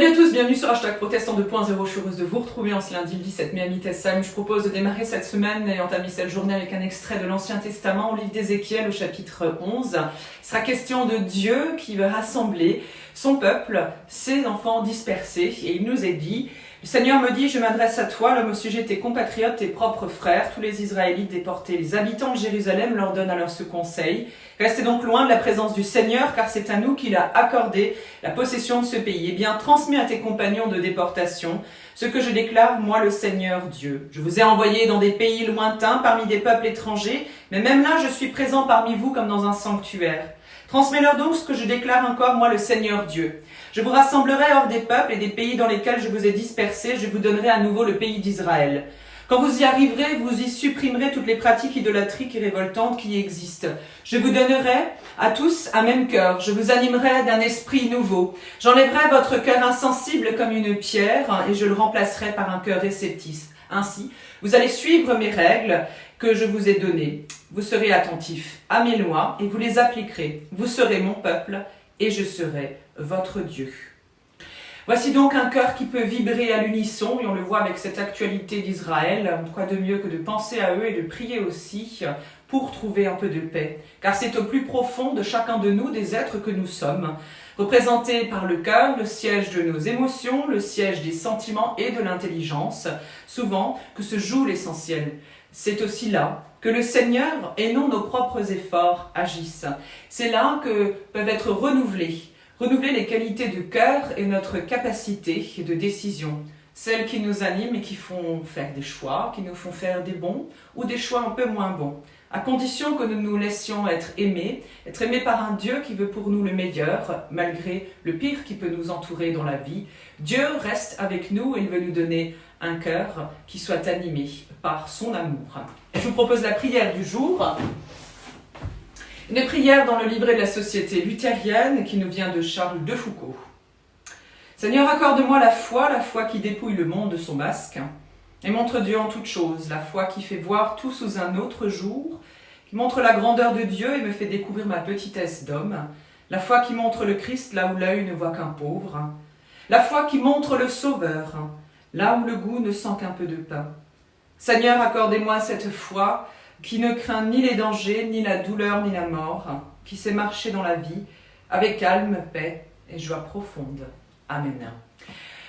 Salut à tous, bienvenue sur Hashtag Protestant 2.0. Je suis heureuse de vous retrouver en ce lundi 17 mai à Mitessheim. Je propose de démarrer cette semaine et entamer cette journée avec un extrait de l'Ancien Testament au livre d'Ézéchiel au chapitre 11. Il sera question de Dieu qui veut rassembler son peuple, ses enfants dispersés. Et il nous est dit: le Seigneur me dit, je m'adresse à toi, l'homme au sujet de tes compatriotes, tes propres frères, tous les Israélites déportés. Les habitants de Jérusalem leur donnent alors ce conseil: restez donc loin de la présence du Seigneur, car c'est à nous qu'il a accordé la possession de ce pays. Eh bien, transmets à tes compagnons de déportation ce que je déclare, moi le Seigneur Dieu. Je vous ai envoyés dans des pays lointains, parmi des peuples étrangers, mais même là je suis présent parmi vous comme dans un sanctuaire. Transmets-leur donc ce que je déclare encore, moi le Seigneur Dieu. Je vous rassemblerai hors des peuples et des pays dans lesquels je vous ai dispersés, je vous donnerai à nouveau le pays d'Israël. Quand vous y arriverez, vous y supprimerez toutes les pratiques idolâtriques et révoltantes qui existent. Je vous donnerai à tous un même cœur, je vous animerai d'un esprit nouveau. J'enlèverai votre cœur insensible comme une pierre et je le remplacerai par un cœur réceptif. Ainsi, vous allez suivre mes règles que je vous ai données. Vous serez attentifs à mes lois et vous les appliquerez. Vous serez mon peuple et je serai votre Dieu. Voici donc un cœur qui peut vibrer à l'unisson, et on le voit avec cette actualité d'Israël. Quoi de mieux que de penser à eux et de prier aussi pour trouver un peu de paix. Car c'est au plus profond de chacun de nous, des êtres que nous sommes, représentés par le cœur, le siège de nos émotions, le siège des sentiments et de l'intelligence, souvent que se joue l'essentiel. C'est aussi là que le Seigneur, et non nos propres efforts, agissent. C'est là que peuvent être renouveler les qualités de cœur et notre capacité de décision. Celles qui nous animent et qui font faire des choix, qui nous font faire des bons ou des choix un peu moins bons. À condition que nous nous laissions être aimés par un Dieu qui veut pour nous le meilleur, malgré le pire qui peut nous entourer dans la vie. Dieu reste avec nous et il veut nous donner un cœur qui soit animé par son amour. Je vous propose la prière du jour. Une prière dans le livret de la Société luthérienne qui nous vient de Charles de Foucauld. Seigneur, accorde-moi la foi qui dépouille le monde de son masque et montre Dieu en toutes choses, la foi qui fait voir tout sous un autre jour, qui montre la grandeur de Dieu et me fait découvrir ma petitesse d'homme, la foi qui montre le Christ là où l'œil ne voit qu'un pauvre, la foi qui montre le Sauveur là où le goût ne sent qu'un peu de pain. Seigneur, accordez-moi cette foi qui ne craint ni les dangers, ni la douleur, ni la mort, qui sait marcher dans la vie avec calme, paix et joie profonde. Amen.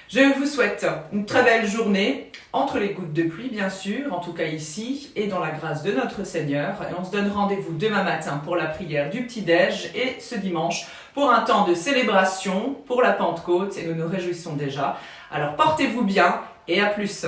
Je vous souhaite une très belle journée, entre les gouttes de pluie bien sûr, en tout cas ici, et dans la grâce de notre Seigneur. Et on se donne rendez-vous demain matin pour la prière du petit-déj et ce dimanche pour un temps de célébration pour la Pentecôte et nous nous réjouissons déjà. Alors portez-vous bien et à plus.